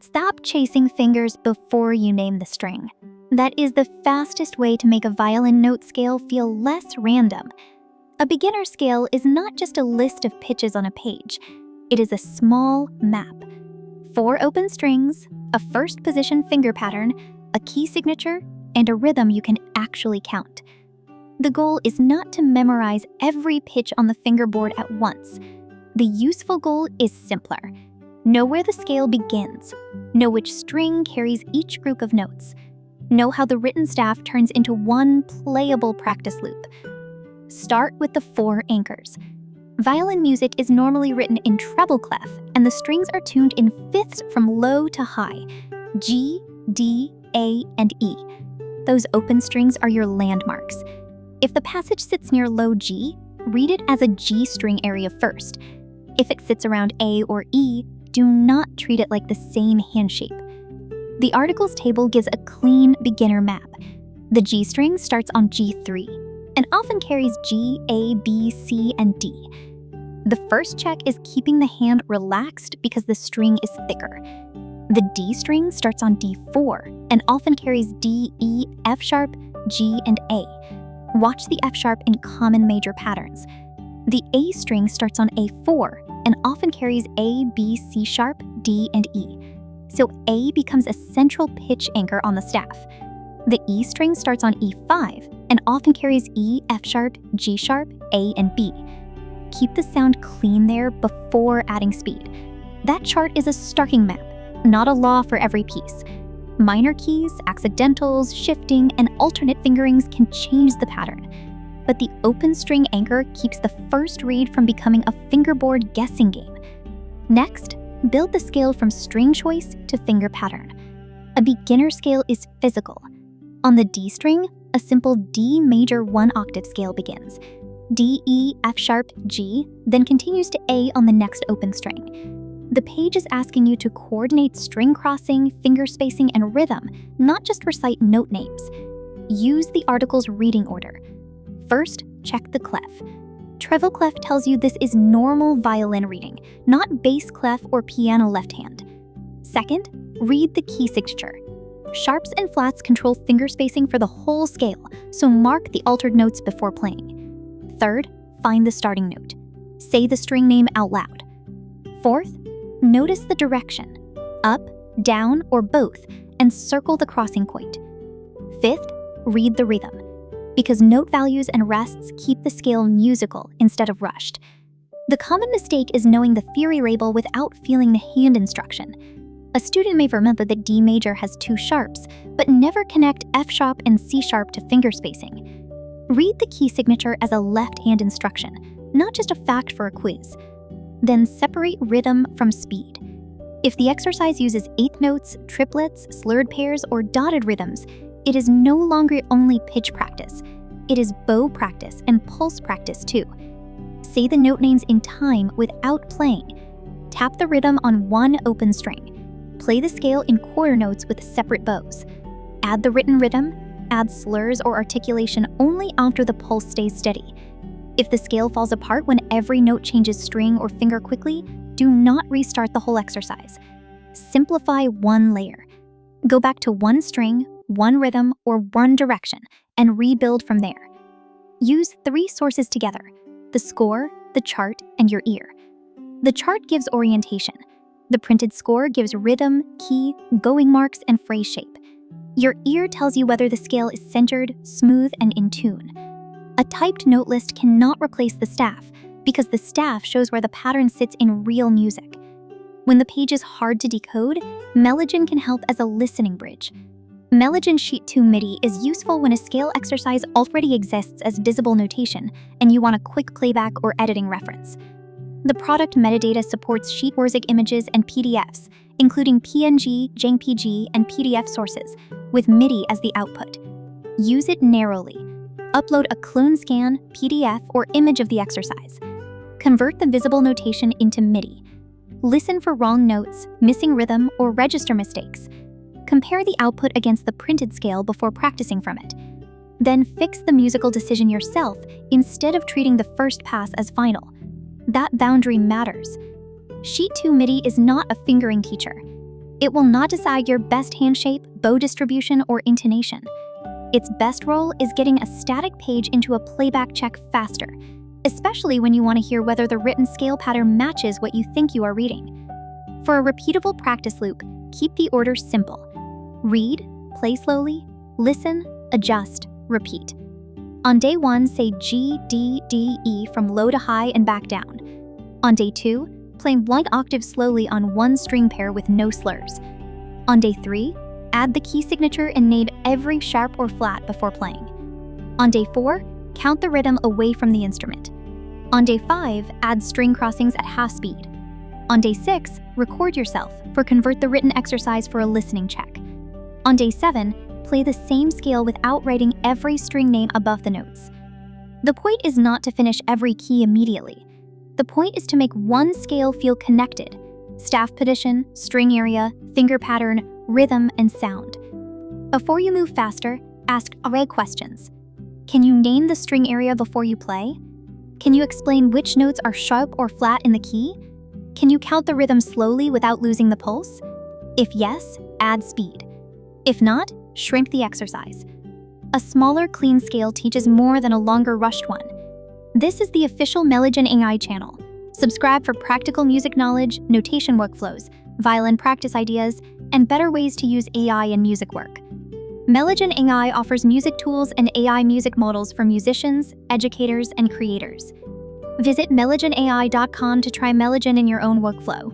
Stop chasing fingers before you name the string. That is the fastest way to make a violin note scale feel less random. A beginner scale is not just a list of pitches on a page. It is a small map. 4 open strings, a first position finger pattern, a key signature, and a rhythm you can actually count. The goal is not to memorize every pitch on the fingerboard at once. The useful goal is simpler. Know where the scale begins. Know which string carries each group of notes. Know how the written staff turns into one playable practice loop. Start with the 4 anchors. Violin music is normally written in treble clef, and the strings are tuned in fifths from low to high: G, D, A, and E. Those open strings are your landmarks. If the passage sits near low G, read it as a G string area first. If it sits around A or E, do not treat it like the same hand shape. The articles table gives a clean beginner map. The G string starts on G3 and often carries G, A, B, C, and D. The first check is keeping the hand relaxed because the string is thicker. The D string starts on D4 and often carries D, E, F sharp, G, and A. Watch the F sharp in common major patterns. The A string starts on A4 and often carries A, B, C sharp, D, and E. So A becomes a central pitch anchor on the staff. The E string starts on E5 and often carries E, F sharp, G sharp, A, and B. Keep the sound clean there before adding speed. That chart is a starting map, not a law for every piece. Minor keys, accidentals, shifting, and alternate fingerings can change the pattern. But the open string anchor keeps the first read from becoming a fingerboard guessing game. Next, build the scale from string choice to finger pattern. A beginner scale is physical. On the D string, a simple D major 1-octave scale begins. D, E, F sharp, G, then continues to A on the next open string. The page is asking you to coordinate string crossing, finger spacing, and rhythm, not just recite note names. Use the article's reading order. First, check the clef. Treble clef tells you this is normal violin reading, not bass clef or piano left hand. Second, read the key signature. Sharps and flats control finger spacing for the whole scale, so mark the altered notes before playing. Third, find the starting note. Say the string name out loud. Fourth, notice the direction, up, down, or both, and circle the crossing point. Fifth, read the rhythm, because note values and rests keep the scale musical instead of rushed. The common mistake is knowing the theory label without feeling the hand instruction. A student may remember that D major has 2 sharps, but never connect F sharp and C sharp to finger spacing. Read the key signature as a left-hand instruction, not just a fact for a quiz. Then separate rhythm from speed. If the exercise uses 8th notes, triplets, slurred pairs, or dotted rhythms, it is no longer only pitch practice. It is bow practice and pulse practice too. Say the note names in time without playing. Tap the rhythm on one open string. Play the scale in quarter notes with separate bows. Add the written rhythm. Add slurs or articulation only after the pulse stays steady. If the scale falls apart when every note changes string or finger quickly, do not restart the whole exercise. Simplify one layer. Go back to one string, one rhythm, or one direction, and rebuild from there. Use 3 sources together: the score, the chart, and your ear. The chart gives orientation. The printed score gives rhythm, key, going marks, and phrase shape. Your ear tells you whether the scale is centered, smooth, and in tune. A typed note list cannot replace the staff, because the staff shows where the pattern sits in real music. When the page is hard to decode, Melogen can help as a listening bridge. Melogen Sheet 2 MIDI is useful when a scale exercise already exists as visible notation and you want a quick playback or editing reference. The product metadata supports sheet WYSIWYG images and PDFs, including PNG, JPG, and PDF sources, with MIDI as the output. Use it narrowly. Upload a clone scan, PDF, or image of the exercise. Convert the visible notation into MIDI. Listen for wrong notes, missing rhythm, or register mistakes. Compare the output against the printed scale before practicing from it. Then fix the musical decision yourself instead of treating the first pass as final. That boundary matters. Sheet 2 MIDI is not a fingering teacher. It will not decide your best hand shape, bow distribution, or intonation. Its best role is getting a static page into a playback check faster, especially when you want to hear whether the written scale pattern matches what you think you are reading. For a repeatable practice loop, keep the order simple. Read, play slowly, listen, adjust, repeat. On day 1, say G, D, D, E from low to high and back down. On day 2, play 1 octave slowly on 1 string pair with no slurs. On day 3, add the key signature and name every sharp or flat before playing. On day 4, count the rhythm away from the instrument. On day 5, add string crossings at half speed. On day 6, record yourself for convert the written exercise for a listening check. On day 7, play the same scale without writing every string name above the notes. The point is not to finish every key immediately. The point is to make one scale feel connected: staff position, string area, finger pattern, rhythm, and sound. Before you move faster, ask array questions. Can you name the string area before you play? Can you explain which notes are sharp or flat in the key? Can you count the rhythm slowly without losing the pulse? If yes, add speed. If not, shrink the exercise. A smaller, clean scale teaches more than a longer, rushed one. This is the official Melogen AI channel. Subscribe for practical music knowledge, notation workflows, violin practice ideas, and better ways to use AI in music work. Melogen AI offers music tools and AI music models for musicians, educators, and creators. Visit melogenai.com to try Melogen in your own workflow.